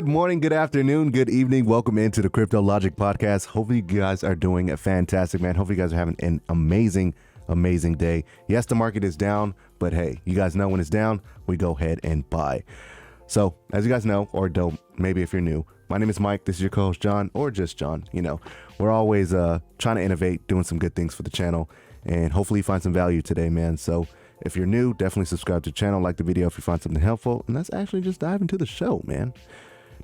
morning, good afternoon, good evening. Welcome into the Crypto Logic Podcast. Hopefully you guys are doing fantastic, man. Hopefully you guys are having an amazing day. Yes, the market is down, but hey, you guys know when it's down, we go ahead and buy. So as you guys know, or don't, maybe if you're new, my name is Mike. This is your co-host John, or just John. You know, we're always trying to innovate, doing some good things for the channel, and hopefully you find some value today, man. So if you're new, definitely subscribe to the channel, like the video if you find something helpful, and let's actually just dive into the show, man.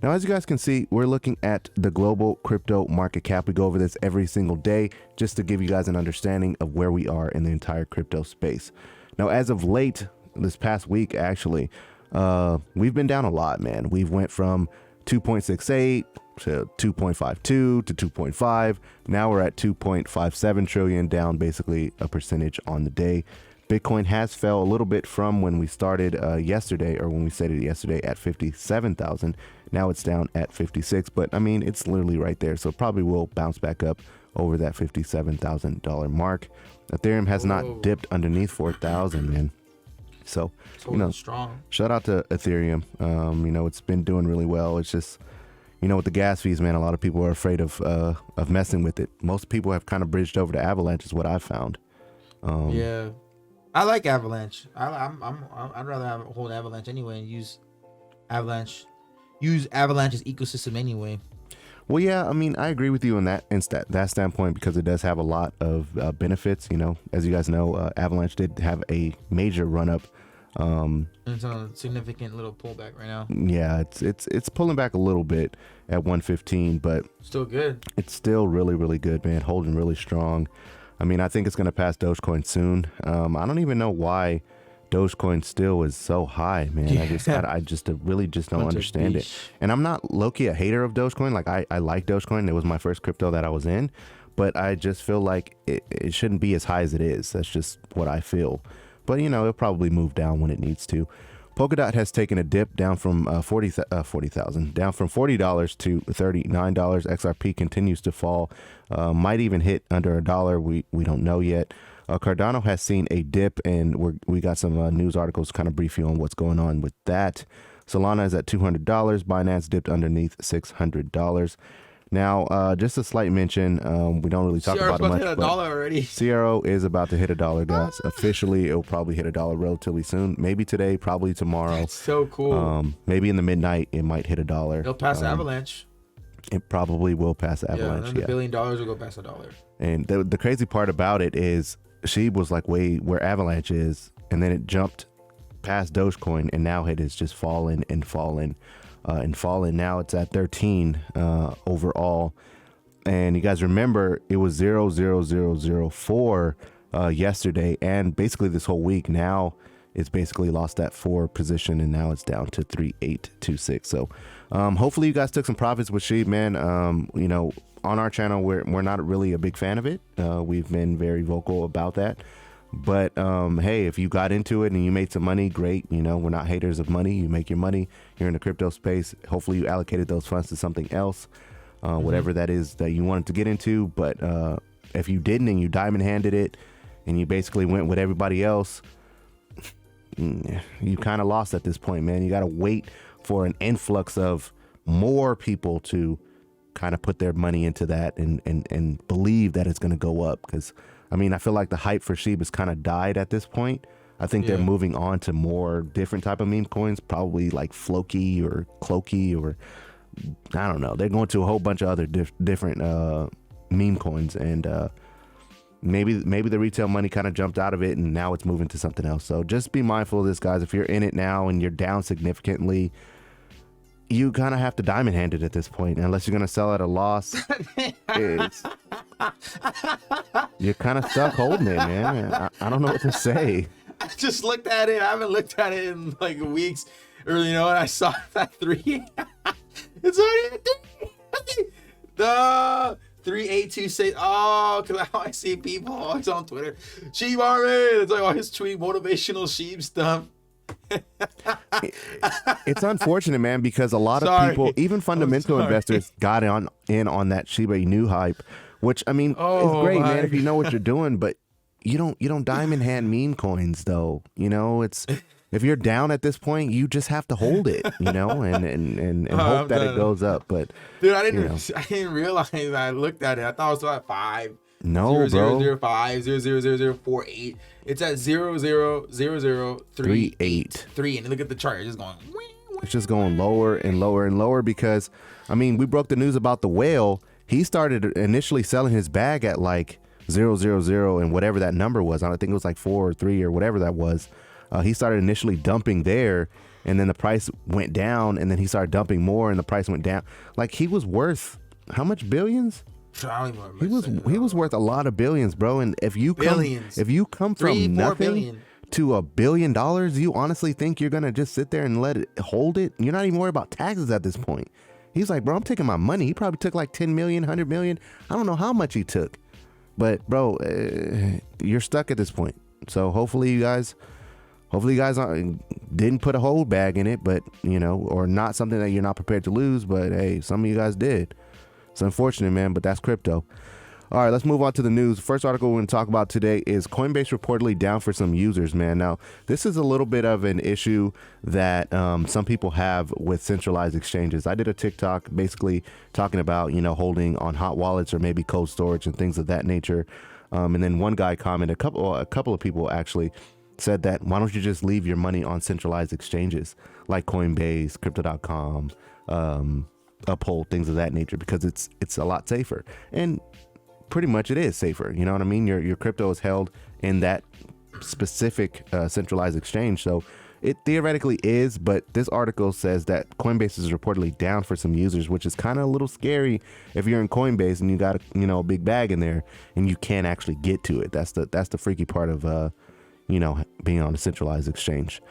Now, as you guys can see, we're looking at the global crypto market cap. We go over this every single day just to give you guys an understanding of where we are in the entire crypto space. Now, as of late, this past week, actually, we've been down a lot, man. We've went from 2.68 to 2.52 to 2.5. Now we're at 2.57 trillion, down basically a percentage on the day. Bitcoin has fell a little bit from when we started yesterday, or when we said it yesterday, at 57,000. Now it's down at 56, but I mean, it's literally right there. So probably will bounce back up over that $57,000 mark. Ethereum has not dipped underneath 4,000, man. So, you know, strong. Shout out to Ethereum. You know, it's been doing really well. It's just, you know, with the gas fees, man, a lot of people are afraid of messing with it. Most people have kind of bridged over to Avalanche, is what I've found. Yeah. I like Avalanche. I'd rather hold Avalanche anyway and use Avalanche's ecosystem anyway. Well, yeah, I mean, I agree with you on that standpoint, because it does have a lot of benefits. You know, as you guys know, Avalanche did have a major run up. It's on a significant little pullback right now. Yeah, it's pulling back a little bit at 115, but still good. It's still really good, man. Holding really strong. I mean, I think it's going to pass Dogecoin soon. I don't even know why Dogecoin still is so high, man. Yeah. I just really just don't understand it. And I'm not low-key a hater of Dogecoin. Like, I like Dogecoin. It was my first crypto that I was in. But I just feel like it shouldn't be as high as it is. That's just what I feel. But, you know, it'll probably move down when it needs to. Polkadot has taken a dip down from down from $40 to $39. XRP continues to fall, might even hit under $1. We don't know yet. Cardano has seen a dip, and we got some news articles to kind of brief you on what's going on with that. Solana is at $200. Binance dipped underneath $600. Now, just a slight mention, we don't really talk about it much, but already. CRO is about to hit $1, guys. Officially, it'll probably hit $1 relatively soon. Maybe today, probably tomorrow. That's so cool. Maybe in the midnight, it might hit $1. It'll pass Avalanche. It probably will pass Avalanche. Yeah, $1 billion will go past $1. And the crazy part about it is, she was like way where Avalanche is, and then it jumped past Dogecoin, and now it is just fallen and fallen. Now it's at 13 overall, and you guys remember it was 0.0004 yesterday, and basically this whole week. Now it's basically lost that 4 position, and now it's down to 3.826. So hopefully you guys took some profits with SHIB, man. You know, on our channel we're not really a big fan of it. We've been very vocal about that. But hey, if you got into it and you made some money, great. You know, we're not haters of money. You make your money. You're in the crypto space. Hopefully you allocated those funds to something else, whatever that is that you wanted to get into. But if you didn't, and you diamond handed it, and you basically went with everybody else, you kind of lost at this point, man. You got to wait for an influx of more people to kind of put their money into that and believe that it's going to go up. Because I mean, I feel like the hype for SHIB has kind of died at this point. I think they're moving on to more different type of meme coins, probably like Floki or Cloaky, or I don't know. They're going to a whole bunch of other different meme coins, and maybe the retail money kind of jumped out of it, and now it's moving to something else. So just be mindful of this, guys. If you're in it now and you're down significantly, you kind of have to diamond hand it at this point, unless you're going to sell at a loss. You're kind of stuck holding it, man. I don't know what to say. I just looked at it. I haven't looked at it in like weeks, or you know, and I saw that 3. It's already the 3826. Oh, because I see people always on Twitter. Sheep Army. It's like always tweet motivational sheep stuff. It's unfortunate, man, because a lot of people, even fundamental investors, got in on that Shiba Inu hype, which I mean, it's great, man, if you know what you're doing, but you don't diamond hand meme coins, though. You know, it's if you're down at this point, you just have to hold it, and hope that it goes up. But dude, I didn't realize that. I looked at it. I thought it was at 5. No, 0.0005 0.000048. It's at 0.000038. And look at the chart. It's just going. It's just going lower and lower and lower because, I mean, we broke the news about the whale. He started initially selling his bag at like 000 and whatever that number was. I think it was like 4 or 3 or whatever that was. He started initially dumping there, and then the price went down, and then he started dumping more, and the price went down. Like, he was worth how much billions? He was worth a lot of billions, bro. And if you come from nothing to $1 billion, you honestly think you're gonna just sit there and let it hold it? You're not even worried about taxes at this point. He's like, bro, I'm taking my money. He probably took like 10 million, 100 million. I don't know how much he took, but bro, you're stuck at this point. So hopefully you guys didn't put a hold bag in it, but or not something that you're not prepared to lose. But hey, some of you guys did. It's unfortunate, man, but that's crypto. All right, let's move on to the news. First article we're going to talk about today is Coinbase reportedly down for some users, man. Now, this is a little bit of an issue that some people have with centralized exchanges. I did a TikTok basically talking about, holding on hot wallets or maybe cold storage and things of that nature. And then one guy commented, a couple of people actually said that, why don't you just leave your money on centralized exchanges like Coinbase, Crypto.com, Uphold, things of that nature, because it's a lot safer. And pretty much it is safer. You know what I mean? Your crypto is held in that specific centralized exchange. So it theoretically is, but this article says that Coinbase is reportedly down for some users, which is kind of a little scary if you're in Coinbase and you got a big bag in there and you can't actually get to it. That's the freaky part of being on a centralized exchange.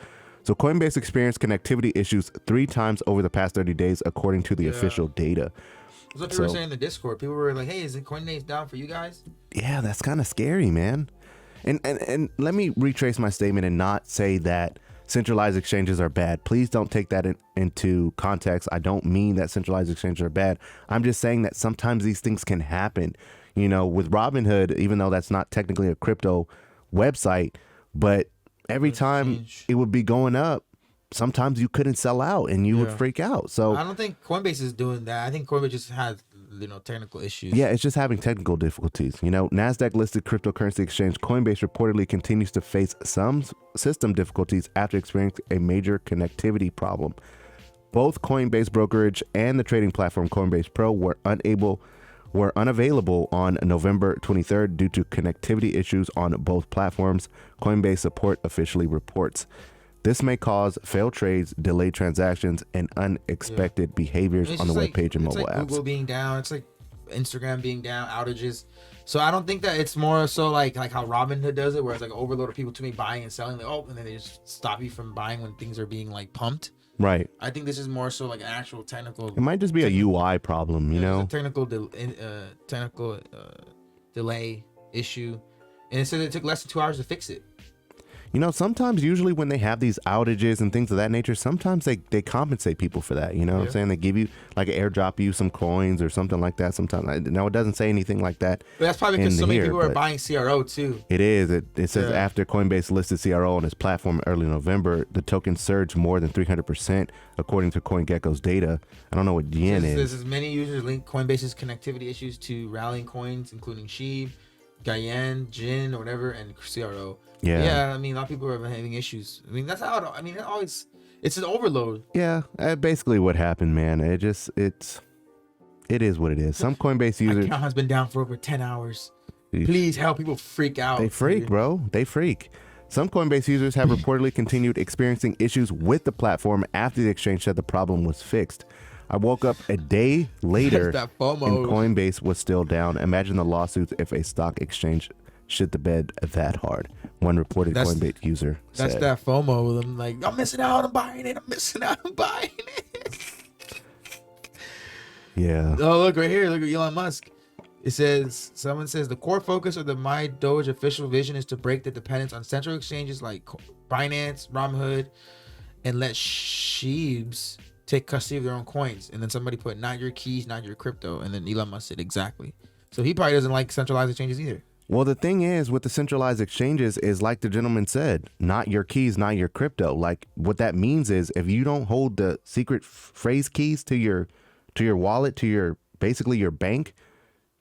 So Coinbase experienced connectivity issues 3 times over the past 30 days, according to the official data. That's what people were saying in the Discord. People were like, hey, is it Coinbase down for you guys? Yeah, that's kind of scary, man. And let me retrace my statement and not say that centralized exchanges are bad. Please don't take that into context. I don't mean that centralized exchanges are bad. I'm just saying that sometimes these things can happen. With Robinhood, even though that's not technically a crypto website, but every time it would be going up, sometimes you couldn't sell out and you would freak out. So I don't think Coinbase is doing that. I think Coinbase just has technical issues. Yeah, it's just having technical difficulties. NASDAQ listed cryptocurrency exchange Coinbase reportedly continues to face some system difficulties after experiencing a major connectivity problem. Both Coinbase brokerage and the trading platform Coinbase Pro were unavailable on November 23rd due to connectivity issues on both platforms, Coinbase support officially reports. This may cause failed trades, delayed transactions, and unexpected behaviors on the webpage and mobile apps. Google being down, it's like Instagram being down, outages. So I don't think that it's more so like how Robinhood does it, where it's like overload of people to me buying and selling, and then they just stop you from buying when things are being like pumped. Right. I think this is more so like an actual technical. It might just be a UI problem, a technical delay issue, and it said it took less than 2 hours to fix it. Sometimes usually when they have these outages and things of that nature, sometimes they compensate people for that. What I'm saying? They give you like airdrop you some coins or something like that. Sometimes now it doesn't say anything like that. But that's probably because so many people are buying CRO too. It is. It says after Coinbase listed CRO on its platform early November, the token surged more than 300% according to CoinGecko's data. I don't know what yen is. There's many users link Coinbase's connectivity issues to rallying coins, including SHIB, Guyenne, Jin, or whatever, and CRO. Yeah. I mean, a lot of people are having issues. I mean, that's how. It's an overload. Yeah, basically what happened, man. It is what it is. Some Coinbase users. My account has been down for over 10 hours. Please help people freak out. They freak, bro. They freak. Some Coinbase users have reportedly continued experiencing issues with the platform after the exchange said the problem was fixed. I woke up a day later and Coinbase was still down. Imagine the lawsuits if a stock exchange shit the bed that hard. One reported Coinbase user said. That's that FOMO. I'm like, I'm missing out on buying it. Yeah. Oh, look right here. Look at Elon Musk. Someone says the core focus of the My Doge official vision is to break the dependence on central exchanges like Binance, Robinhood, and let sheebs take custody of their own coins. And then somebody put, not your keys, not your crypto. And then Elon Musk said, exactly. So he probably doesn't like centralized exchanges either. Well, the thing is with the centralized exchanges is like the gentleman said, not your keys, not your crypto. Like what that means is if you don't hold the secret phrase keys to your wallet, to your basically your bank,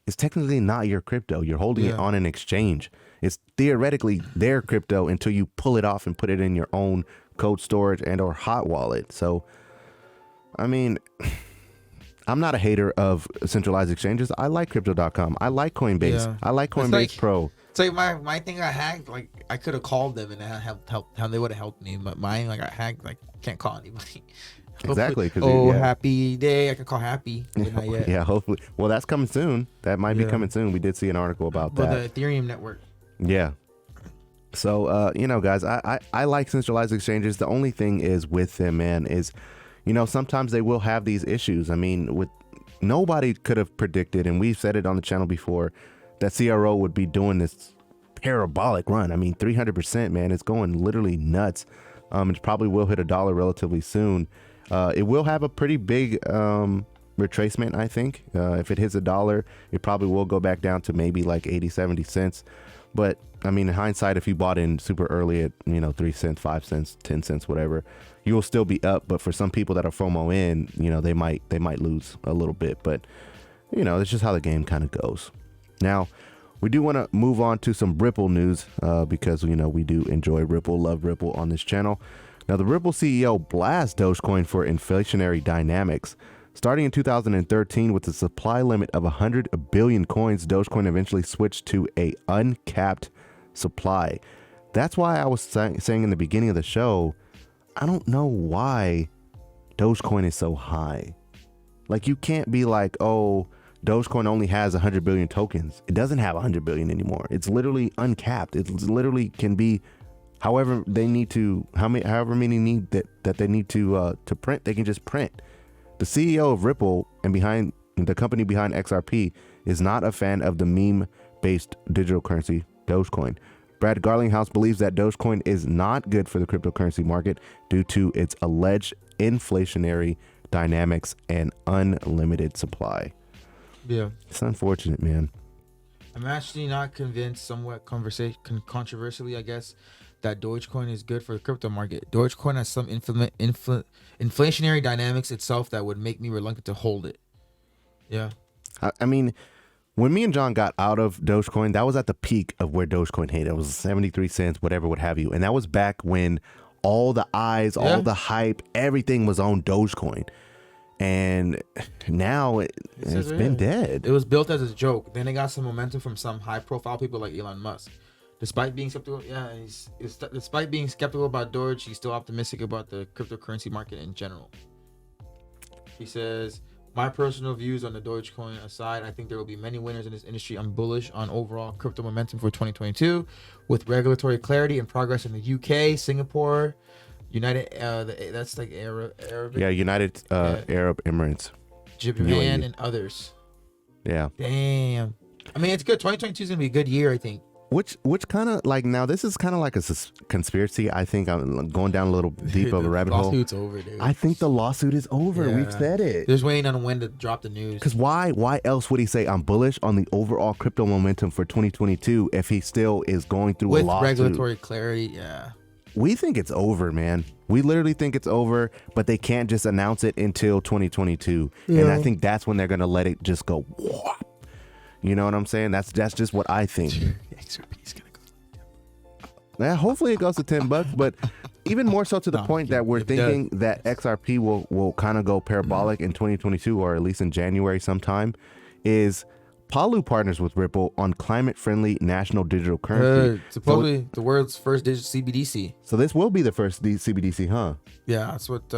it's technically not your crypto. You're holding it on an exchange. It's theoretically their crypto until you pull it off and put it in your own cold storage and or hot wallet. So, I mean, I'm not a hater of centralized exchanges. I like crypto.com. I like Coinbase. Yeah. I like Coinbase like, Pro. It's like my thing I hacked, like I could have called them and they helped how they would have helped me. But mine, like I hacked, like can't call anybody. Exactly. Happy day. I can call Happy. But not yet. Yeah, hopefully. Well, that's coming soon. That might be coming soon. We did see an article about that. The Ethereum network. Yeah. So, guys, I like centralized exchanges. The only thing is with them, man, is, sometimes they will have these issues. I mean, nobody could have predicted, and we've said it on the channel before, that CRO would be doing this parabolic run. I mean, 300%, man. It's going literally nuts. It probably will hit $1 relatively soon. It will have a pretty big retracement, I think. If it hits $1, it probably will go back down to maybe like 80, 70 cents. But I mean, in hindsight, if you bought in super early at 3 cents, 5 cents, 10 cents, whatever, you will still be up. But for some people that are FOMO in, they might lose a little bit. But it's just how the game kind of goes. Now, we do want to move on to some Ripple news because we do enjoy Ripple, love Ripple on this channel. Now, the Ripple CEO blasts Dogecoin for inflationary dynamics. Starting in 2013 with a supply limit of 100 billion coins, Dogecoin eventually switched to a uncapped supply. That's why I was saying in the beginning of the show, I don't know why Dogecoin is so high. Like, you can't be like, oh, Dogecoin only has 100 billion tokens. It doesn't have 100 billion anymore. It's literally uncapped. It literally can be however they need to, however many need that they need to print, they can just print. The CEO of Ripple and behind the company behind XRP is not a fan of the meme-based digital currency Dogecoin. Brad Garlinghouse believes that Dogecoin is not good for the cryptocurrency market due to its alleged inflationary dynamics and unlimited supply. Yeah, it's unfortunate, man. I'm actually not convinced, somewhat controversially, I guess, that Dogecoin is good for the crypto market. Dogecoin has some inflationary dynamics itself that would make me reluctant to hold it. Yeah. I mean, when me and John got out of Dogecoin, that was at the peak of where Dogecoin hit. It was 73 cents, whatever, what have you. And that was back when all the eyes, all the hype, everything was on Dogecoin. And now it's been dead. It was built as a joke. Then it got some momentum from some high-profile people like Elon Musk. Despite being skeptical, despite being skeptical about Doge, he's still optimistic about the cryptocurrency market in general. He says, my personal views on the Dogecoin aside, I think there will be many winners in this industry. I'm bullish on overall crypto momentum for 2022 with regulatory clarity and progress in the UK, Singapore, United, that's like Arab. Yeah, United Arab Emirates. Japan UAE. and others. Yeah. Damn. I mean, it's good. 2022 is going to be a good year, I think. Which kind of like, now this is kind of like a conspiracy. I think I'm going down a little deep of a rabbit hole. Lawsuit's over, dude. I think the lawsuit is over. Yeah. We've said it. There's waiting on when to drop the news. Because why else would he say I'm bullish on the overall crypto momentum for 2022 if he still is going through with a lawsuit? Regulatory clarity, yeah. We think it's over, man. We literally think it's over, but they can't just announce it until 2022. Yeah. And I think that's when they're going to let it just go whop. You know what I'm saying? That's just what I think. XRP's gonna go. Yeah, hopefully it goes to $10, but even more so to the point that we're thinking that XRP will kind of go parabolic in 2022, or at least in January sometime, is Palau partners with Ripple on climate-friendly national digital currency. Supposedly the world's first digital CBDC. So this will be the first CBDC, huh? Yeah, that's what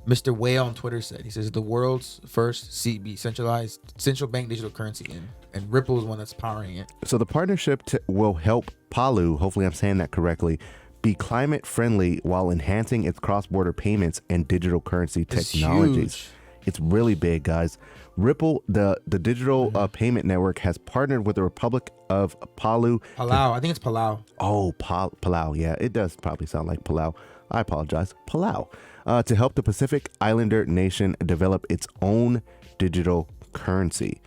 Mr. Whale on Twitter said. He says the world's first centralized central bank digital currency, and Ripple is one that's powering it. So the partnership will help Palau, hopefully I'm saying that correctly, be climate friendly while enhancing its cross-border payments and digital currency technologies. It's really big, guys. Ripple, the digital payment network, has partnered with the Republic of Palau. I think it's Palau. Oh, Palau. Yeah, it does probably sound like Palau. I apologize. Palau. To help the Pacific Islander nation develop its own digital currency.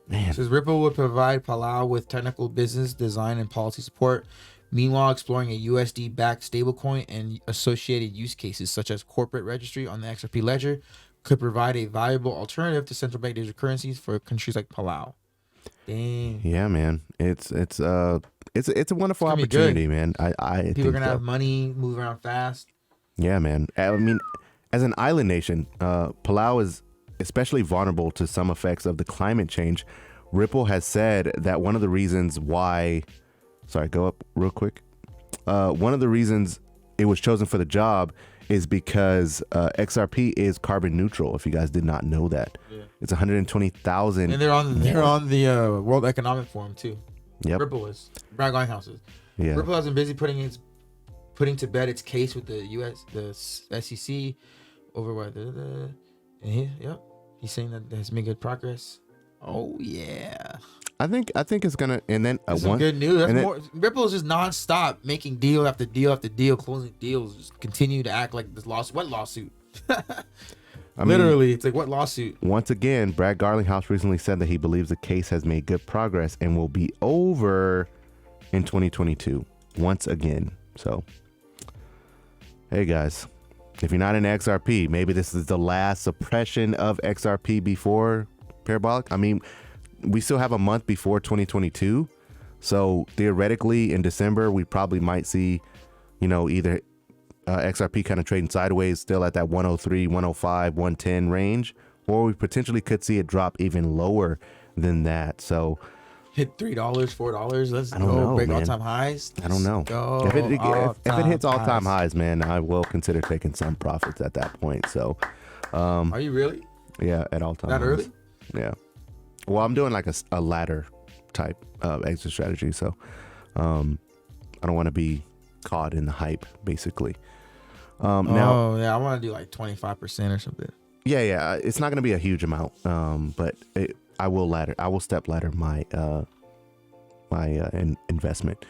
Man. It says Ripple would provide Palau with technical business design and policy support, meanwhile exploring a USD-backed stablecoin and associated use cases such as corporate registry on the XRP ledger could provide a valuable alternative to central bank digital currencies for countries like Palau. Dang. Yeah, man. It's a wonderful gonna be opportunity, good. man. I People think are gonna so. have money, move around fast. Yeah, man. I mean, as an island nation, Palau is especially vulnerable to some effects of the climate change. Ripple has said that one of the reasons why, sorry, go up real quick. One of the reasons it was chosen for the job is because XRP is carbon neutral. If you guys did not know that, it's 120,000. And they're on the World Economic Forum too. Yep. Ripple is. Brad Garlinghouse is. Yeah. Ripple has been busy putting to bed its case with the SEC over what he's saying that has made good progress. Oh yeah. I think it's gonna, and then some good news. That's more. Ripple is just nonstop making deal after deal after deal, closing deals. Just continue to act like this lawsuit. What lawsuit? Literally, it's like what lawsuit? Once again, Brad Garlinghouse recently said that he believes the case has made good progress and will be over in 2022. Once again, so hey guys, if you're not in XRP, maybe this is the last suppression of XRP before parabolic. I mean, we still have a month before 2022, so theoretically in December we probably might see, either XRP kind of trading sideways, still at that 103, 105, 110 range, or we potentially could see it drop even lower than that. So hit $3, $4. Let's go break man. all-time highs. I don't know. If it hits all-time highs, man, I will consider taking some profits at that point. So, are you really? Yeah, at all-time that highs. Early? Yeah. Well, I'm doing like a ladder type exit strategy, so I don't want to be caught in the hype, basically. Now, I want to do like 25% or something. Yeah, it's not going to be a huge amount, but I will step ladder my investment.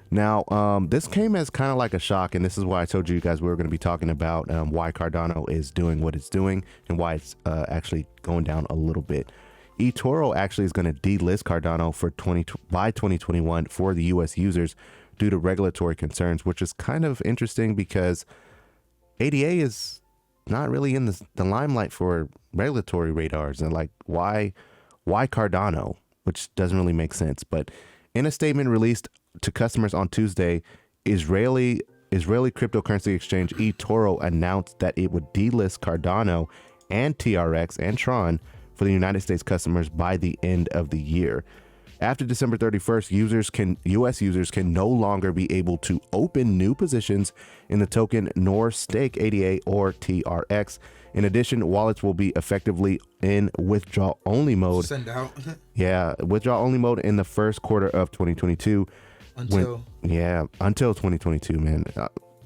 Now, this came as kind of like a shock, and this is why I told you guys we were going to be talking about why Cardano is doing what it's doing and why it's actually going down a little bit. eToro actually is going to delist Cardano by 2021 for the U.S. users due to regulatory concerns, which is kind of interesting because ADA is not really in the limelight for regulatory radars, and like why Cardano, which doesn't really make sense. But in a statement released to customers on Tuesday, Israeli cryptocurrency exchange eToro announced that it would delist Cardano and TRX and Tron for the United States customers by the end of the year. After December 31st, U.S. users can no longer be able to open new positions in the token nor stake ADA or TRX. In addition, wallets will be effectively in withdrawal-only mode. Send out. Withdrawal-only mode in the first quarter of 2022. Until 2022, man.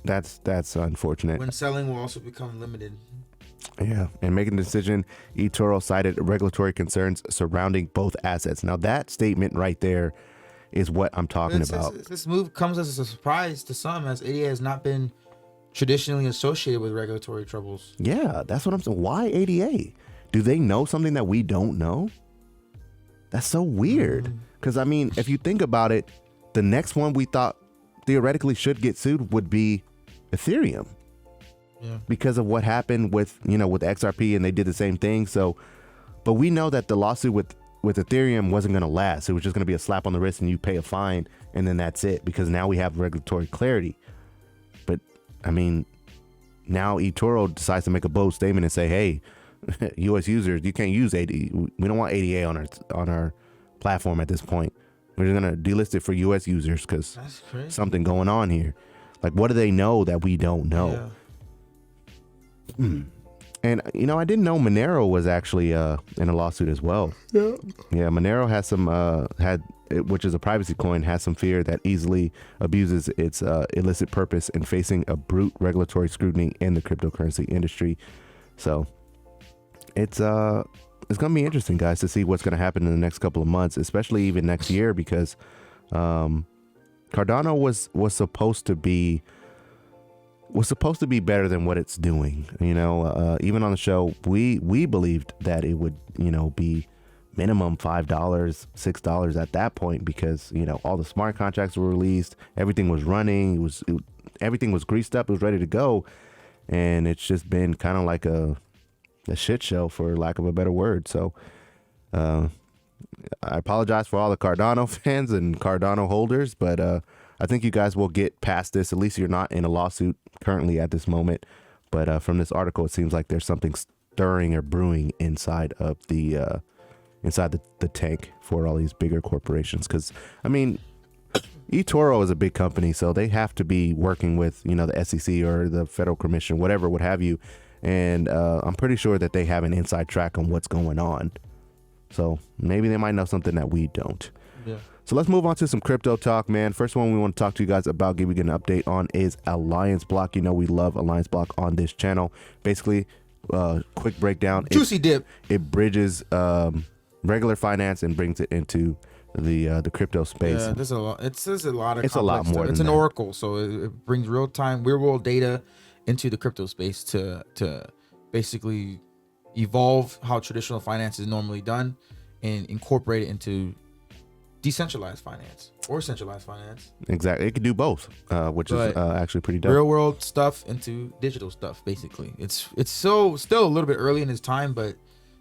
That's unfortunate. When selling will also become limited. Yeah, and making the decision, eToro cited regulatory concerns surrounding both assets. Now, that statement right there is what I'm talking about. This move comes as a surprise to some, as ADA has not been traditionally associated with regulatory troubles. Yeah, that's what I'm saying. Why ADA? Do they know something that we don't know? That's so weird. Because, I mean, if you think about it, the next one we thought theoretically should get sued would be Ethereum. Yeah. Because of what happened with XRP, and they did the same thing. So, but we know that the lawsuit with Ethereum wasn't going to last. It was just going to be a slap on the wrist and you pay a fine and then that's it, because now we have regulatory clarity. But I mean, now eToro decides to make a bold statement and say, hey, US users, you can't use ADA. We don't want ADA on our platform at this point. We're just going to delist it for US users because something going on here. Like, what do they know that we don't know? Yeah. And I didn't know Monero was actually in a lawsuit as well. Yeah, Monero has some which is a privacy coin, has some fear that easily abuses its illicit purpose and facing a brute regulatory scrutiny in the cryptocurrency industry. So it's gonna be interesting, guys, to see what's gonna happen in the next couple of months, especially even next year, because Cardano was supposed to be better than what it's doing. Even on the show, we believed that it would, be minimum $5, $6 at that point, because all the smart contracts were released, everything was running, everything was greased up, it was ready to go, and it's just been kind of like a shit show, for lack of a better word. So I apologize for all the Cardano fans and Cardano holders, but I think you guys will get past this. At least you're not in a lawsuit currently at this moment. But from this article, it seems like there's something stirring or brewing inside of the tank for all these bigger corporations. Because eToro is a big company, so they have to be working with the SEC or the Federal Commission, whatever, what have you. And I'm pretty sure that they have an inside track on what's going on. So maybe they might know something that we don't. Yeah. So let's move on to some crypto talk, man. First one we want to talk to you guys about, give you an update on, is Alliance Block. We love Alliance Block on this channel. Basically, quick breakdown. Juicy dip. It bridges regular finance and brings it into the crypto space. Yeah, there's a lot. It's a lot of. It's a lot more. It's an oracle, so it brings real world data into the crypto space to basically evolve how traditional finance is normally done and incorporate it into decentralized finance or centralized finance. Exactly. It can do both, which is actually pretty dope. Real world stuff into digital stuff, basically. It's still a little bit early in its time, but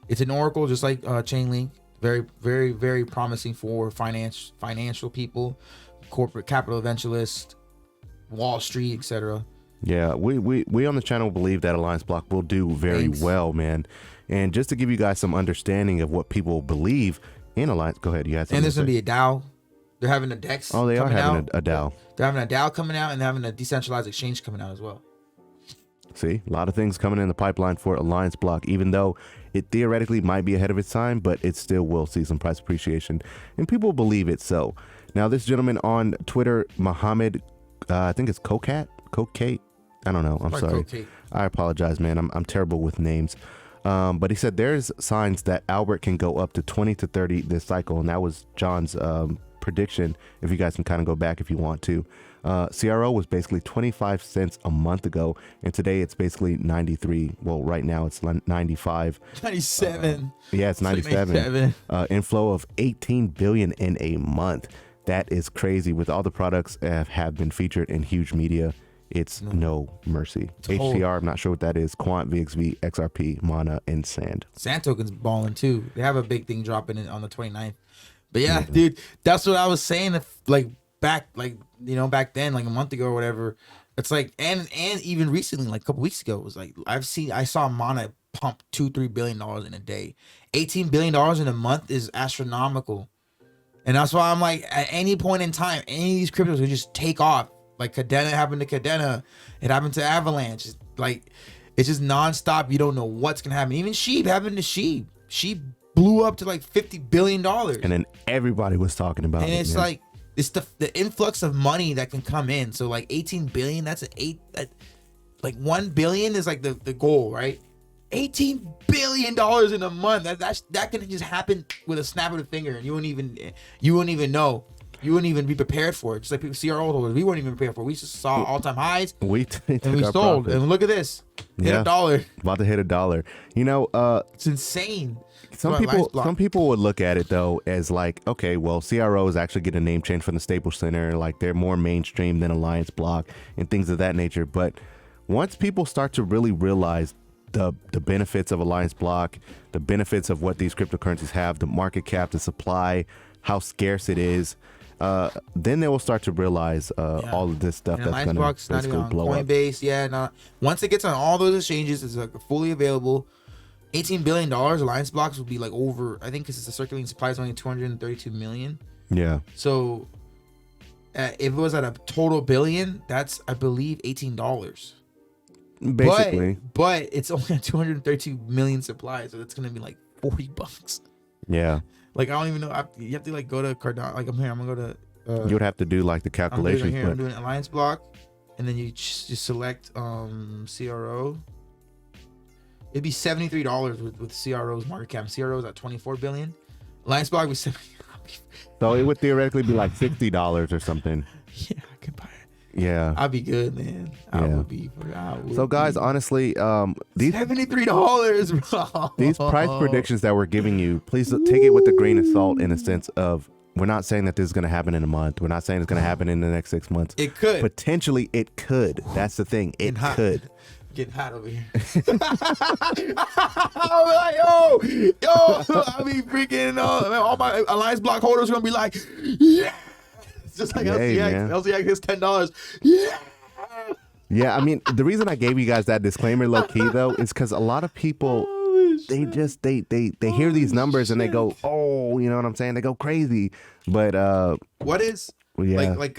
it's an oracle, just like Chainlink. Very, very, very promising for financial people, corporate capital eventualists, Wall Street, etc. Yeah, we on the channel believe that Alliance Block will do very well, man. And just to give you guys some understanding of what people believe in Alliance, go ahead. You had something. And there's gonna be a DAO. They're having a DEX. Oh, they are having a DAO. They're having a DAO coming out, and they're having a decentralized exchange coming out as well. See, a lot of things coming in the pipeline for Alliance Block, even though it theoretically might be ahead of its time, but it still will see some price appreciation, and people believe it. So now this gentleman on Twitter, Mohammed, I think it's Kokate. I don't know. I'm sorry. I apologize, man. I'm terrible with names. But he said there's signs that Albert can go up to 20 to 30 this cycle, and that was John's prediction. If you guys can kind of go back if you want to. CRO was basically 25 cents a month ago, and today it's basically 93. Well, right now it's 95. 97. Yeah, it's 97. Inflow of 18 billion in a month. That is crazy. With all the products have been featured in huge media, it's no mercy. HBAR, I'm not sure what that is. Quant, VXV, XRP, Mana, and Sand. Sand token's balling too. They have a big thing dropping on the 29th. But yeah, dude, that's what I was saying. Back then, like a month ago or whatever. It's like, and even recently, like a couple weeks ago, it was like I saw Mana pump $2-3 billion in a day. $18 billion in a month is astronomical. And that's why I'm like, at any point in time, any of these cryptos would just take off. Like Cardano happened to Cardano, it happened to Avalanche. It's just nonstop. You don't know what's gonna happen. Even Sheep happened to Sheep. Sheep blew up to like $50 billion. And then everybody was talking about it. And it's like, it's the influx of money that can come in. So like 18 billion, that's like 1 billion is like the goal, right? $18 billion in a month. That can just happen with a snap of the finger, and you wouldn't even know. You wouldn't even be prepared for it. Just like people see our old holders, we weren't even prepared for it. We just saw all-time highs, and we sold. Profit. And look at this, hit $1. About to hit $1. It's insane. Some people would look at it though as like, okay, well, CRO is actually getting a name change from the Staples Center, like they're more mainstream than Alliance Block and things of that nature. But once people start to really realize the benefits of Alliance Block, the benefits of what these cryptocurrencies have, the market cap, the supply, how scarce it is, then they will start to realize all of this stuff that's going to basically blow up. Coinbase, once it gets on all those exchanges, it's like fully available. $18 billion Alliance Blocks would be like over, I think, because the circulating supply is only 232 million. Yeah. So if it was at a total billion, that's, I believe, $18. Basically. But it's only a 232 million supply, so it's gonna be like $40. Yeah. Like I don't even know. You have to like go to Cardano. Like I'm gonna go to. You would have to do like the calculations. I'm doing Alliance Block, and then you just select CRO. It'd be $73 with CRO's market cap. CRO's at 24 billion. Alliance Block was 70. So it would theoretically be like $60 or something. Yeah, I could buy it. Yeah. I'd be good, man. I Yeah. would be. So guys, honestly, these $73, bro. these price predictions that we're giving you, please take it with a grain of salt, in a sense of, we're not saying that this is going to happen in a month. We're not saying it's going to happen in the next 6 months. It could. Potentially, it could. That's the thing. It could. Getting hot over here. I'm like, yo, I be freaking, all my Alliance block holders are going to be like, yeah. It's just like LCX is $10. Yeah. Yeah, I mean, the reason I gave you guys that disclaimer low key though is because a lot of people, they just they hear these numbers and they go, oh, you know what I'm saying? They go crazy. But what is like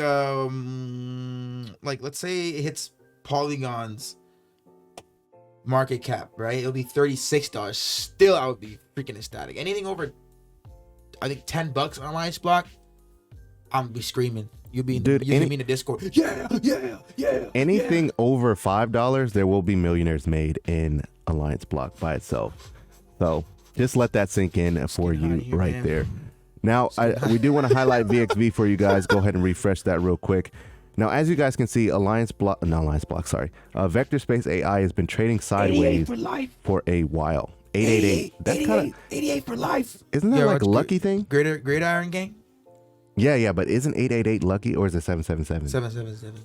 let's say it hits Polygon's market cap, right? It'll be $36. Still, I would be freaking ecstatic. Anything over, I think, $10 on Alliance block, I'm gonna be screaming. You'll be in the Discord. Yeah. Anything over $5, there will be millionaires made in Alliance block by itself. So just let that sink in for you right there. Now, we do want to highlight VXV for you guys. Go ahead and refresh that real quick. Now, as you guys can see, Vectorspace AI has been trading sideways for a while. 888. That's kind of 88 for life. Isn't that like a lucky thing? Great Iron Gang. Yeah, but isn't 888 lucky, or is it 777? 777.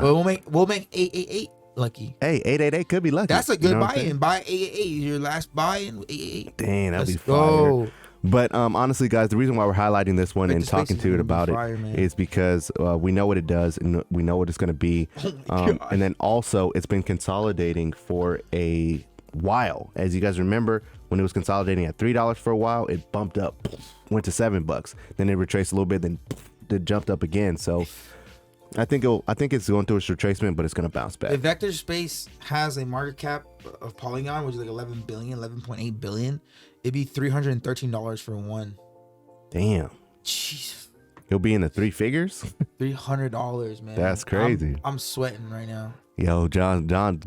But we'll make 888 lucky. Hey, 888 could be lucky. That's a good buy-in. Buy 888. Your last buy-in, 888. Dang, that'd be fire. But honestly, guys, the reason why we're highlighting this one and talking to it about it is because we know what it does and we know what it's going to be. And then also, it's been consolidating for a while. As you guys remember, when it was consolidating at $3 for a while, it bumped up, went to $7. Then it retraced a little bit, then it jumped up again. So I think it's going through its retracement, but it's going to bounce back. If Vectorspace has a market cap of Polygon, which is like 11.8 billion, it'd be $313 for one. Damn. Jeez. He'll be in the three figures. $300, man. That's crazy. I'm sweating right now. Yo, John's going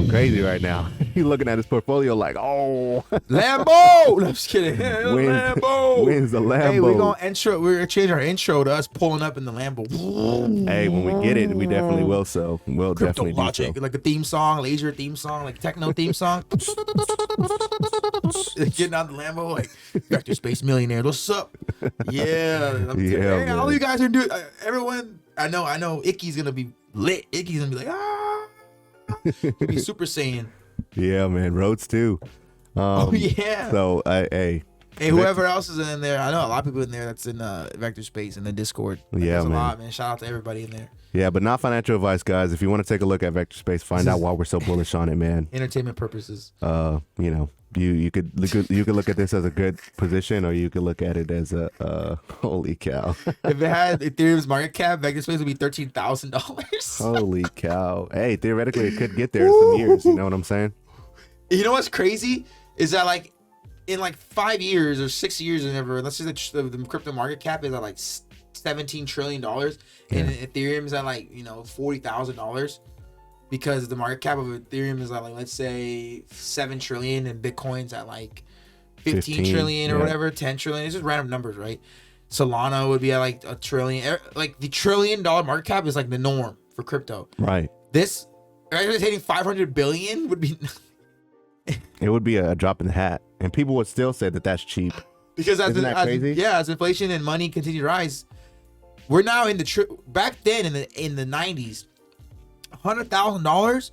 crazy right now. He's looking at his portfolio like, oh, Lambo. No, I'm just kidding. Lambo. Wins the Lambo. Hey, we're gonna change our intro to us pulling up in the Lambo. Hey, when we get it, we definitely will. So we'll Crypto definitely do so. Like a theme song, laser theme song, like techno theme song. Getting out the Lambo, like Vectorspace millionaire. What's up? Yeah. Hey, all you guys are doing. Everyone, I know. Icky's gonna be lit. Icky's gonna be like, he'll be Super Saiyan. Yeah, man. Rhodes too. Yeah. So hey, whoever else is in there, I know a lot of people in there that's in Vectorspace in the Discord. There's a lot, man. Shout out to everybody in there. Yeah, but not financial advice, guys. If you want to take a look at Vectorspace, find out why we're so bullish on it, man. Entertainment purposes. You could look at this as a good position, or you could look at it as a holy cow. If it had Ethereum's market cap, Vectorspace would be $13,000. Holy cow! Hey, theoretically, it could get there in some years. You know what I'm saying? You know what's crazy is that like in like 5 years or 6 years or whatever, let's say the crypto market cap is at like $17 trillion, and Ethereum's at like $40,000. Because the market cap of Ethereum is at like, let's say 7 trillion and Bitcoin's at like 15 trillion or whatever, 10 trillion. It's just random numbers, right? Solana would be at like a trillion. Like the $1 trillion market cap is like the norm for crypto. Right. This, hitting 500 billion would be. It would be a drop in the hat. And people would still say that that's cheap. Because as inflation and money continue to rise, we're now in the, back then in the 90s, $100,000,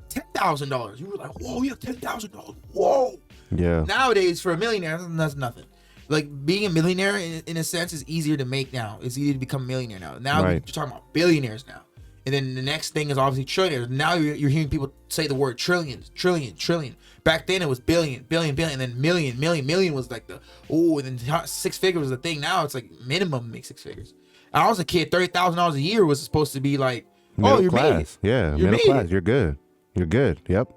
$10,000. You were like, whoa, yeah, $10,000. Whoa. Yeah. Nowadays, for a millionaire, that's nothing. Like being a millionaire, in a sense, is easier to make now. It's easier to become a millionaire now. Now you're talking about billionaires now, and then the next thing is obviously trillionaires. Now you're hearing people say the word trillion. Back then it was billion, and then million was like and then 6 figures was the thing. Now it's like minimum make 6 figures. I was a kid, $30,000 a year was supposed to be like. Middle you're class. Yeah, middle class. You're good. Yep.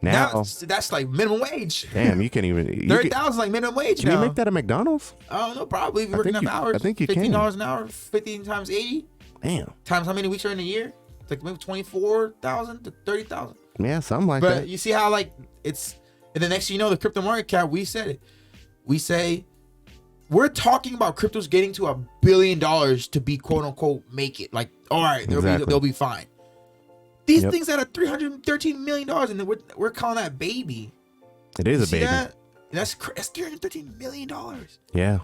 Now that's like minimum wage. Damn, you can't even. 30,000 like minimum wage. Can you make that at McDonald's? I don't know. Probably if you're working enough hours. I think you can. $15 an hour, 15 times 80. Damn. Times how many weeks are in a year? It's like maybe 24,000 to 30,000. Yeah, something like that. But you see how like it's. And the next thing you know, the crypto market cap. We said it. We say we're talking about cryptos getting to $1 billion to be quote unquote make it. Like, all right, they'll be fine. These things at a $313 million, and we're calling that baby. It is a baby. That's $313 million. Yeah.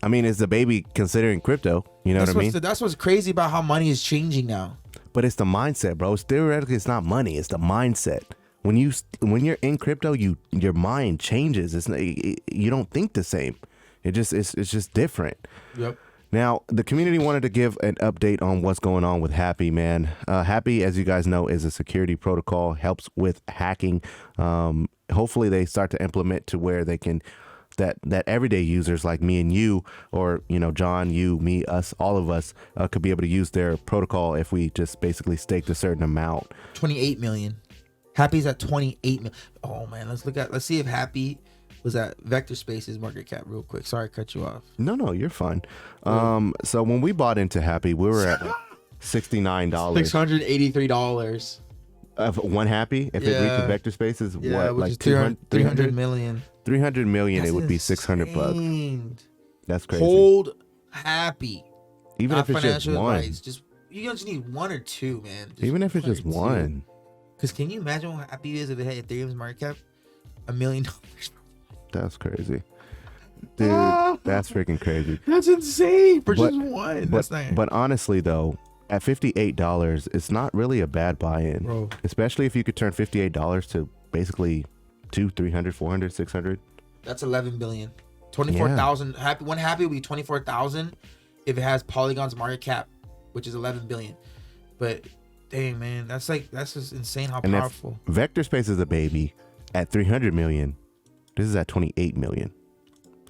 I mean, it's a baby considering crypto. You know what I mean? That's what's crazy about how money is changing now. But it's the mindset, bro. Theoretically, it's not money. It's the mindset. When you're in crypto, your mind changes. You don't think the same. It's just different. Yep. Now, the community wanted to give an update on what's going on with HAPI, man. HAPI, as you guys know, is a security protocol, helps with hacking. Hopefully, they start to implement to where they can, that everyday users like me and you, or, John, you, me, us, all of us, could be able to use their protocol if we just basically staked a certain amount. 28 million. HAPI's at 28 million. Oh, man, let's see if HAPI was at Vectorspace's market cap real quick. Sorry to cut you off. No, you're fine. So when we bought into HAPI, we were at $69. $683. Of one HAPI, if it reaches Vectorspace, is what, like 300 million. 300 million. That's it would be insane. $600. That's crazy. Hold HAPI. Even Not if it's just one. Advice. You just need one or two, man. Even if it's just one. Because can you imagine what HAPI is if it had Ethereum's market cap? $1 million. That's crazy. Dude, that's freaking crazy. That's insane for just one. But honestly, though, at $58, it's not really a bad buy-in. Bro. Especially if you could turn $58 to basically 200, 300, 400, 600. That's 11 billion. 24,000. One HAPI will be 24,000 if it has Polygon's market cap, which is 11 billion. But dang, man, that's just insane how powerful. Vectorspace is a baby at 300 million. This is at 28 million.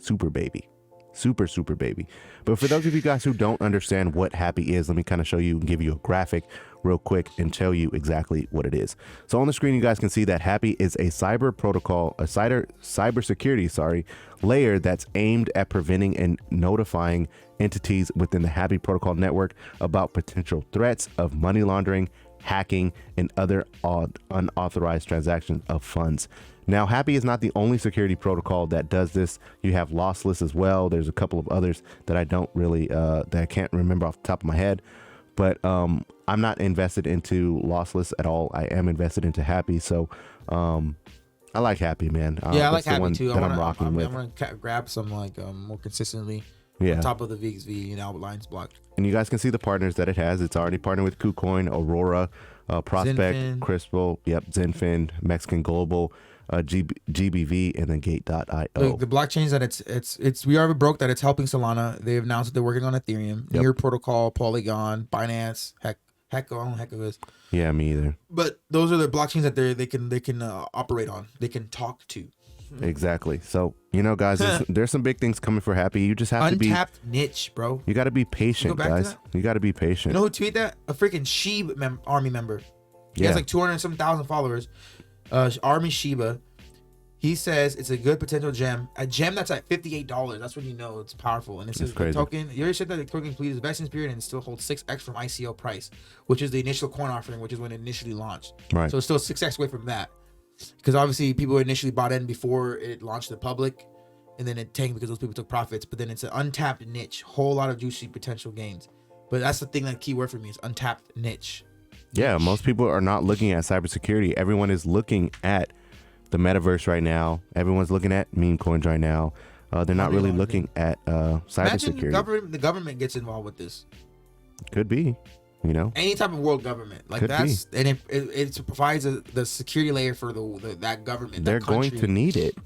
Super baby. Super baby. But for those of you guys who don't understand what HAPI is, let me kind of show you and give you a graphic real quick and tell you exactly what it is. So on the screen, you guys can see that HAPI is a cybersecurity layer that's aimed at preventing and notifying entities within the HAPI protocol network about potential threats of money laundering, hacking, and other unauthorized transactions of funds. Now, HAPI is not the only security protocol that does this. You have Lossless as well. There's a couple of others that I don't really, that I can't remember off the top of my head. But I'm not invested into Lossless at all. I am invested into HAPI. So I like HAPI, man. I like HAPI too. I'm rocking with. I'm going to grab some more consistently on top of the VXV and Albertines block. And you guys can see the partners that it has. It's already partnered with KuCoin, Aurora, Prospect, Zenfin. Crispal, Zenfin, Mexican Global, GBV, and then Gate.io. The blockchains that it's we already broke that it's helping Solana. They've announced that they're working on Ethereum, Near Protocol, Polygon, Binance, Heck, I don't know heck of this. Yeah, me either. But those are the blockchains that they can operate on. They can talk to. Exactly. So, guys, there's some big things coming for HAPI. You just have to be untapped niche, bro. You got to be patient, guys. You got to be patient. You know who tweeted that? A freaking Sheeb army member. He has like 200 and some thousand followers. Army Shiba. He says it's a good potential gem. A gem that's at $58. That's when you know it's powerful. And it says the token. You already said that the token completed its vesting period and still holds 6x from ICO price, which is the initial coin offering, which is when it initially launched. Right. So it's still 6x away from that. Because obviously people initially bought in before it launched to the public, and then it tanked because those people took profits. But then it's an untapped niche, whole lot of juicy potential gains. But that's the thing, that key word for me is untapped niche. Yeah, most people are not looking at cybersecurity. Everyone is looking at the metaverse right now. Everyone's looking at meme coins right now. They're not really looking at cybersecurity. Imagine the government gets involved with this. Could be, any type of world government like that's be. And it provides the security layer for that government. They're going to need it.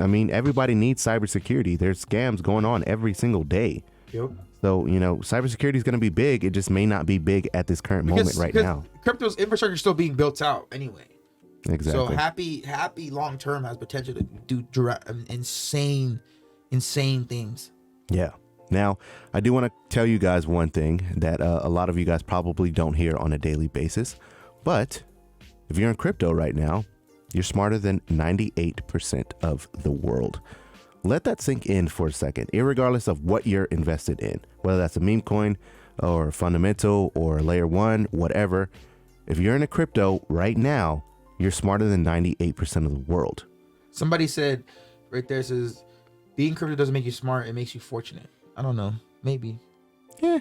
I mean, everybody needs cybersecurity. There's scams going on every single day. Yep. So, cybersecurity is going to be big. It just may not be big at this current moment right now. Crypto's infrastructure is still being built out anyway. Exactly. So HAPI long term has potential to do insane things. Yeah. Now, I do want to tell you guys one thing that a lot of you guys probably don't hear on a daily basis. But if you're in crypto right now, you're smarter than 98% of the world. Let that sink in for a second, irregardless of what you're invested in, whether that's a meme coin or fundamental or layer one, whatever. If you're in a crypto right now, you're smarter than 98% of the world. Somebody said right there, says being crypto doesn't make you smart. It makes you fortunate. I don't know. Maybe. Yeah.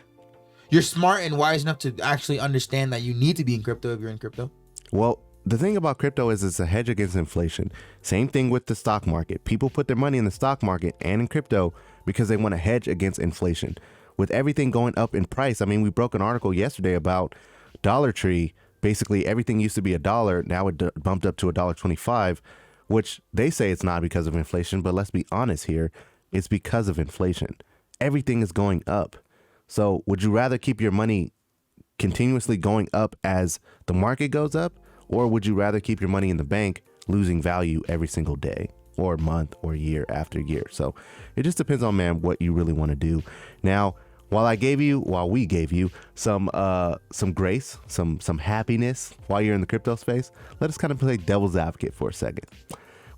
You're smart and wise enough to actually understand that you need to be in crypto if you're in crypto. Well, the thing about crypto is it's a hedge against inflation. Same thing with the stock market. People put their money in the stock market and in crypto because they want to hedge against inflation. With everything going up in price, I mean, we broke an article yesterday about Dollar Tree. Basically, everything used to be $1. Now it bumped up to $1.25, which they say it's not because of inflation. But let's be honest here. It's because of inflation. Everything is going up. So would you rather keep your money continuously going up as the market goes up? Or would you rather keep your money in the bank losing value every single day or month or year after year? So it just depends on, man, what you really want to do. Now, while we gave you some grace, some happiness while you're in the crypto space, let us kind of play devil's advocate for a second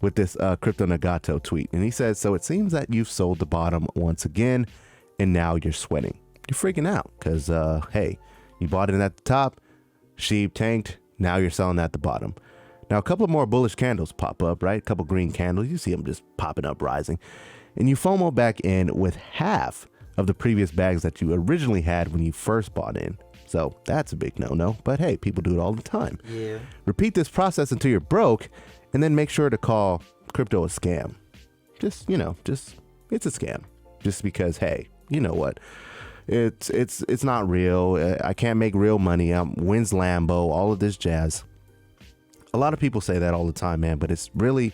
with this Crypto Nagato tweet. And he says, so it seems that you've sold the bottom once again, and now you're sweating. You're freaking out because, hey, you bought it at the top, sheep tanked, now you're selling at the bottom. Now, a couple of more bullish candles pop up, right? A couple green candles. You see them just popping up, rising. And you FOMO back in with half of the previous bags that you originally had when you first bought in. So that's a big no-no. But hey, people do it all the time. Yeah. Repeat this process until you're broke, and then make sure to call crypto a scam. Just it's a scam. Just because, hey, you know what? It's not real. I can't make real money. Wins Lambo, all of this jazz. A lot of people say that all the time, man, but it's really,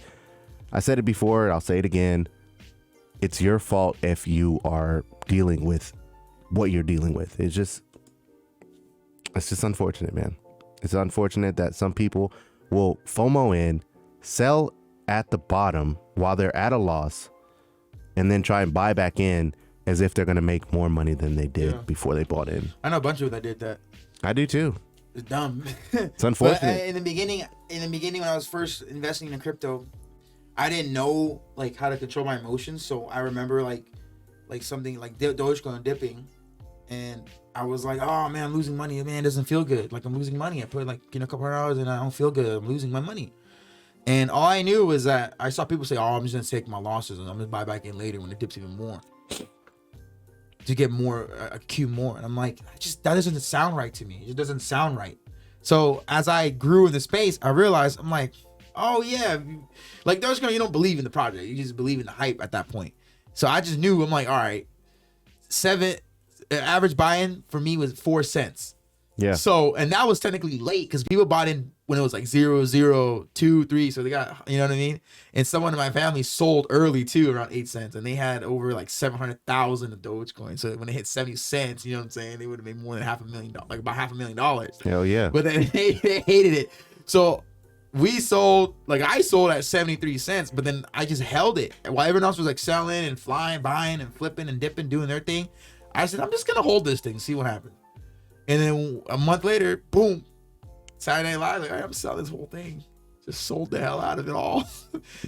I said it before, I'll say it again. It's your fault if you are dealing with what you're dealing with. It's just unfortunate, man. It's unfortunate that some people will FOMO in, sell at the bottom while they're at a loss, and then try and buy back in as if they're going to make more money than they did before they bought in. I know a bunch of people that did that. I do too. It's dumb. It's unfortunate. But in the beginning when I was first investing in crypto, I didn't know like how to control my emotions. So I remember like something like Dogecoin dipping, and I was like, oh man, I'm losing money. Man, it doesn't feel good. Like I'm losing money. I put like a couple $100 and I don't feel good. I'm losing my money. And all I knew was that I saw people say, oh, I'm just gonna take my losses and I'm gonna buy back in later when it dips even more, to get more, accumulate more. And I'm like, that doesn't sound right to me. It doesn't sound right. So as I grew in the space, I realized, I'm like, oh yeah, like Dogecoin, you don't believe in the project. You just believe in the hype at that point. So I just knew, I'm like, all right, average buy-in for me was 4 cents. Yeah. So, and that was technically late because people bought in when it was like 0, 0, 2, 3. So they got, you know what I mean? And someone in my family sold early too, around 8 cents. And they had over like 700,000 of Dogecoin. So when they hit 70 cents, you know what I'm saying? They would have made more than $500,000, like about $500,000. Hell yeah. But they hated it. So I sold at 73 cents, but then I just held it. While everyone else was like selling and flying, buying and flipping and dipping, doing their thing, I said, I'm just going to hold this thing, see what happens. And then a month later, boom, Saturday Night Live, like, all right, I'm selling this whole thing. Just sold the hell out of it all.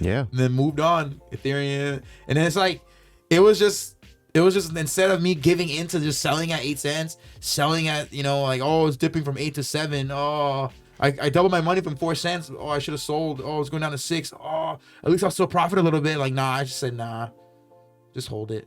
Yeah. And then moved on, Ethereum. And then it's like, it was just instead of me giving into just selling at 8 cents, selling at, like, oh, it's dipping from 8 to 7. Oh, I doubled my money from 4 cents. Oh, I should have sold. Oh, it's going down to 6. Oh, at least I'll still profit a little bit. Like, nah, I just said, nah, just hold it.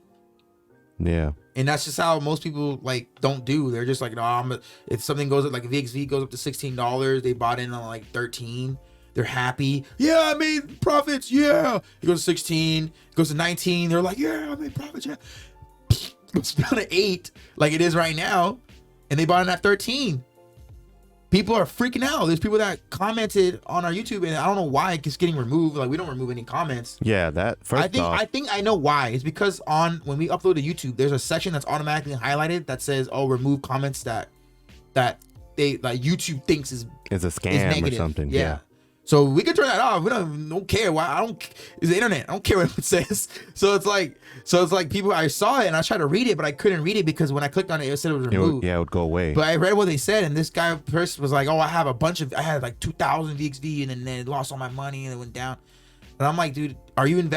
Yeah. And that's just how most people like don't do. They're just like, no, if something goes up, like VXV goes up to $16, they bought in on like 13. They're happy. Yeah, I made profits. Yeah. It goes to 16, it goes to 19. They're like, yeah, I made profits. Yeah. It's down to 8, like it is right now. And they bought in at 13. People are freaking out. There's people that commented on our YouTube, and I don't know why it's getting removed. Like we don't remove any comments. Yeah, that first I think I know why. It's because when we upload to YouTube, there's a section that's automatically highlighted that says, "Oh, remove comments that YouTube thinks is a scam or something." Yeah. So we can turn that off. We don't care. Why? It's the internet. I don't care what it says. So it's like people. I saw it and I tried to read it, but I couldn't read it because when I clicked on it, it said it was removed. It would go away. But I read what they said, and this person was like, "Oh, I had like 2,000 VXV, and then lost all my money, and it went down." And I'm like, dude, are you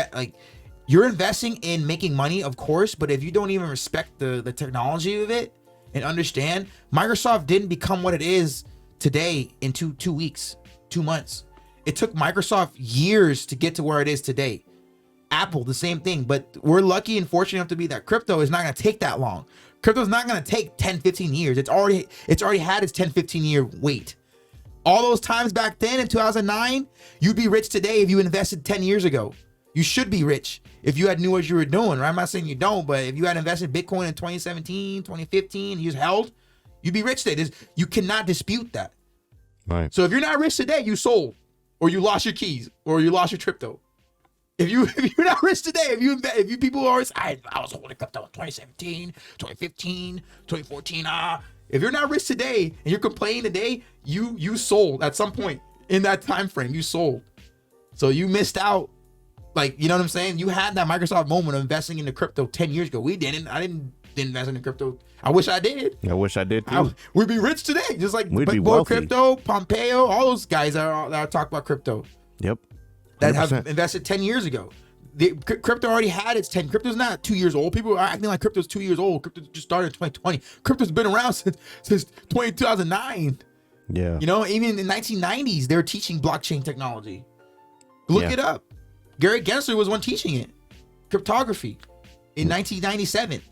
you're investing in making money, of course, but if you don't even respect the technology of it and understand, Microsoft didn't become what it is today in 2 weeks, 2 months. It took Microsoft years to get to where it is today. Apple, the same thing. But we're lucky and fortunate enough to be that crypto is not going to take that long. Crypto's not going to take 10, 15 years. It's already had its 10, 15 year wait. All those times back then in 2009, you'd be rich today if you invested 10 years ago. You should be rich if you had knew what you were doing, right? I'm not saying you don't, but if you had invested Bitcoin in 2017, 2015, you just held, you'd be rich today. You cannot dispute that. Right. So if you're not rich today, you sold, or you lost your keys, or you lost your crypto. If you're not rich today, if you people always, I was holding crypto in 2017, 2015, 2014, if you're not rich today and you're complaining today, you sold at some point in that time frame. You sold, so you missed out. Like, you know what I'm saying? You had that Microsoft moment of investing into crypto 10 years ago. We didn't. I didn't invest in crypto. I wish I did. I wish I did too. We'd be rich today, just like we'd be wealthy. Crypto, Pompeo, all those guys that talk about crypto. Yep. 100%. That have invested 10 years ago. Crypto already had its 10. Crypto's not 2 years old. People are acting like crypto's 2 years old. Crypto just started in 2020. Crypto's been around since 2009. Yeah. You know, even in the 1990s, they were teaching blockchain technology. Look it up. Gary Gensler was one teaching it. Cryptography in 1997.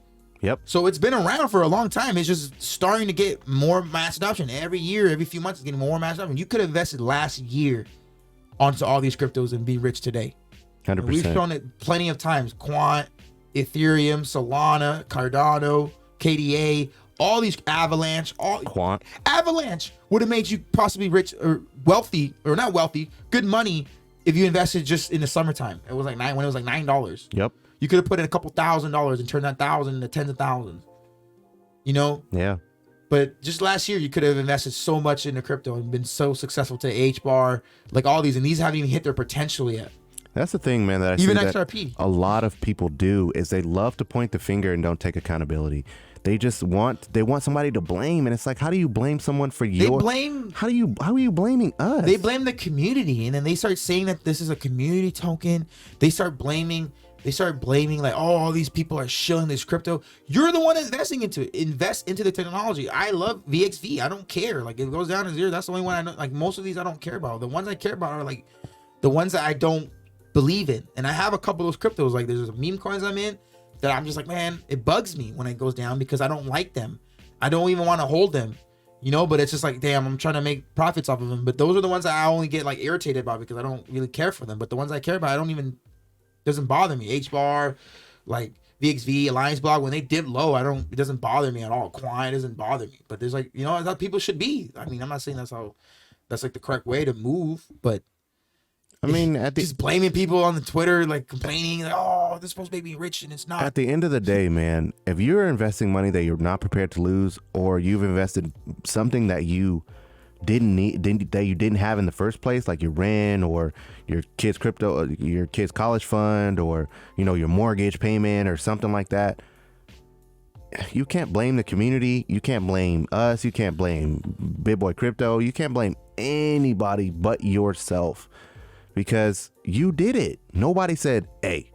Yep. So it's been around for a long time. It's just starting to get more mass adoption. Every year, every few months, it's getting more mass adoption. You could have invested last year onto all these cryptos and be rich today. 100%. And we've shown it plenty of times. Quant, Ethereum, Solana, Cardano, KDA, all these Avalanche, Quant. Avalanche would have made you possibly rich or wealthy, or not wealthy, good money if you invested just in the summertime. It was like when it was like $9. Yep. You could have put in a couple $1,000s and turned that 1,000 into tens of thousands. You know? Yeah. But just last year, you could have invested so much into crypto and been so successful to HBAR, like all these, and these haven't even hit their potential yet. That's the thing, man, that I even see XRP. that a lot of people do is they love to point the finger and don't take accountability. They just want somebody to blame, and it's like, how do you blame someone for your? How are you blaming us? They blame the community, and then they start saying that this is a community token. They start blaming like, oh, all these people are shilling this crypto. You're the one investing into it. Invest into the technology. I love VXV. I don't care. Like, if it goes down to zero, that's the only one I know. Like, most of these I don't care about. The ones I care about are like the ones that I don't believe in. And I have a couple of those cryptos. Like, there's meme coins I'm in that I'm just like, man, it bugs me when it goes down because I don't like them. I don't even want to hold them, you know, but it's just like, damn, I'm trying to make profits off of them. But those are the ones that I only get like irritated about because I don't really care for them. But the ones I care about, doesn't bother me. HBAR, like VXV, Alliance Block, when they dip low, it doesn't bother me at all. QUANT doesn't bother me. But there's like, you know, I thought people should be. I mean, I'm not saying that's like the correct way to move, but I mean, just blaming people on the Twitter, like complaining, like, oh, this is supposed to make me rich and it's not. At the end of the day, man, if you're investing money that you're not prepared to lose, or you've invested something that you didn't have in the first place, like your rent or your kid's crypto, your kid's college fund, or, you know, your mortgage payment or something like that, you can't blame the community. You can't blame us. You can't blame Big Boy Crypto. You can't blame anybody but yourself, because you did it. Nobody said, hey,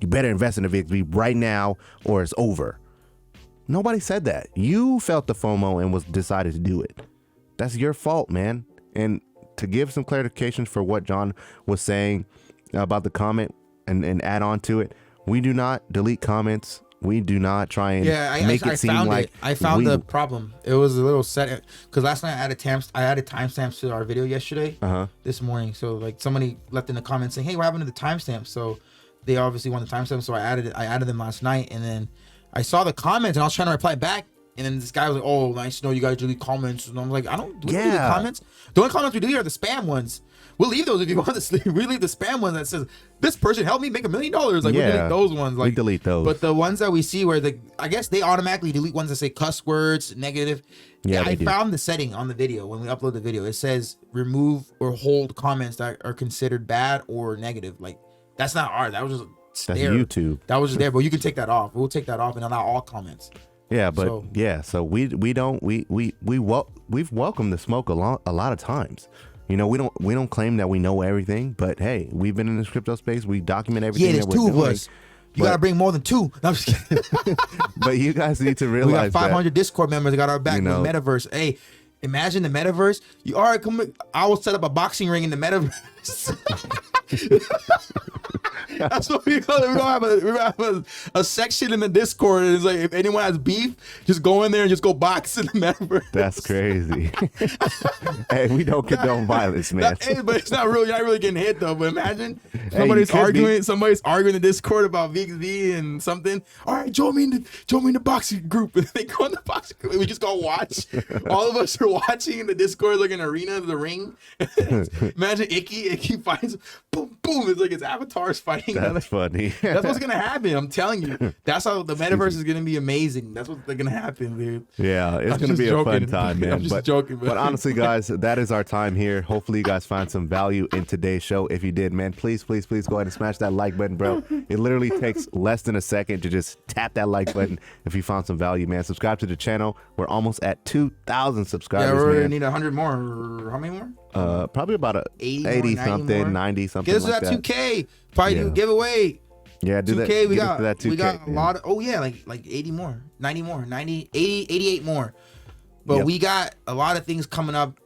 you better invest in the VXV right now or it's over. Nobody said that. You felt the FOMO and decided to do it. That's your fault, man. And to give some clarifications for what John was saying about the comment and add on to it, we do not delete comments. We do not try and make it seem like I found the problem. It was a little set because last night I added timestamps to our video yesterday. This morning. So like somebody left in the comments saying, "Hey, what happened to the timestamps?" So they obviously want the timestamps. So I added them last night, and then I saw the comments and I was trying to reply back. And then this guy was like, "Oh, nice to know you guys delete comments." And I'm like, "I don't delete the comments. The only comments we delete are the spam ones. We'll leave those if you want to sleep. We leave the spam ones that says this person helped me make $1 million. Like we delete those ones. Like we delete those. But the ones that we see where I guess they automatically delete ones that say cuss words, negative. Yeah, I found the setting on the video when we upload the video. It says remove or hold comments that are considered bad or negative. Like that's not ours. That was just that's there. YouTube. That was just there, but you can take that off. We'll take that off and allow all comments. Yeah, but so we've welcomed the smoke a lot of times. You know, we don't claim that we know everything, but hey, we've been in this crypto space. We document everything. Yeah, there's that we're two doing, of us. You gotta bring more than two. No, I'm just kidding. But you guys need to realize we got 500 Discord members that got our back in the metaverse. Hey, imagine the metaverse. I will set up a boxing ring in the metaverse. metaverse. That's what we call it. We're gonna have a section in the Discord, and it's like, if anyone has beef, just go in there and just go box in the metaverse. That's crazy. Hey, we don't condone violence, man. Hey, but it's not really, you're not really getting hit though. But imagine Hey, somebody's arguing in the Discord about VXV and something. All right, join me in the boxing group. And they go in the boxing group. We just go watch. All of us are watching in the Discord like an arena of the ring. Imagine Icky finds boom boom. It's like his avatar's fighting. That's funny. That's what's gonna happen. I'm telling you. That's how the metaverse is gonna be amazing. That's what's gonna happen, dude. Yeah, it's gonna be a fun time, man. I'm just joking, but honestly, guys, that is our time here. Hopefully, you guys find some value in today's show. If you did, man, please go ahead and smash that like button, bro. It literally takes less than a second to just tap that like button if you found some value, man. Subscribe to the channel. We're almost at 2,000 subscribers. Yeah, we're man. gonna need 100 more. How many more? Probably about 80 something, 90 something. Get us like that 2K. Probably do a giveaway. Yeah, do 2K, that. we got that 2K, we got a man. lot of, like 80 more, 90 more, 90, 80, 88 more. But we got a lot of things coming up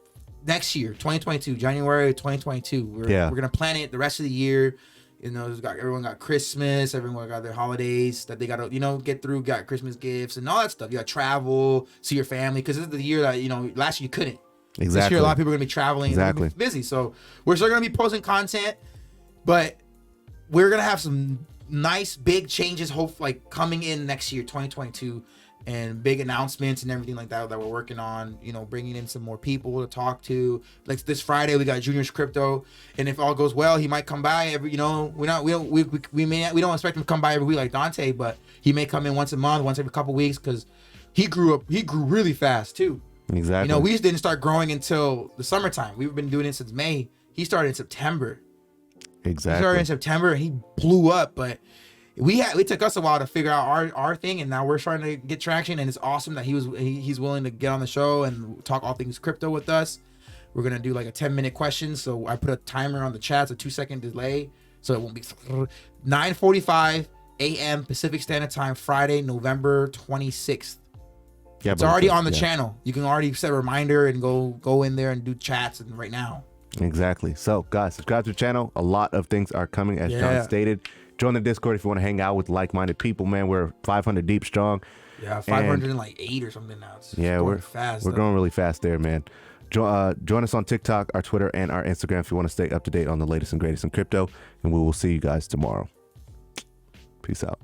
next year, 2022, January 2022. We're gonna plan it the rest of the year. You know, everyone got Christmas, everyone got their holidays that they gotta, get through, got Christmas gifts and all that stuff. You got travel, see your family, because this is the year that, last year you couldn't. Exactly. This year a lot of people are gonna be traveling and Exactly. be busy. So we're still gonna be posting content, but we're gonna have some nice big changes coming in next year, 2022, and big announcements and everything like that we're working on, bringing in some more people to talk to. Like this Friday we got Junior's Crypto, and if all goes well, he might come by every, we don't expect him to come by every week like Dante, but he may come in once a month, once every couple weeks, because he grew really fast too. Exactly. We didn't start growing until the summertime. We've been doing it since May. He started in September. Exactly. He started in September and he blew up, but it took us a while to figure out our thing, and now we're starting to get traction, and it's awesome that he's willing to get on the show and talk all things crypto with us. We're gonna do like a 10-minute question, so I put a timer on the chat, it's a 2-second delay, so it won't be 9:45 a.m. Pacific Standard Time, Friday, November 26th. Yeah, it's already on the channel. You can already set a reminder and go in there and do chats and right now. Exactly. So guys, subscribe to the channel. A lot of things are coming, as John stated. Join the Discord if you want to hang out with like-minded people, man. We're 500 deep strong. Yeah, 508 or something now. We're fast. We're growing really fast there, man. Join us on TikTok, our Twitter, and our Instagram if you want to stay up to date on the latest and greatest in crypto. And we will see you guys tomorrow. Peace out.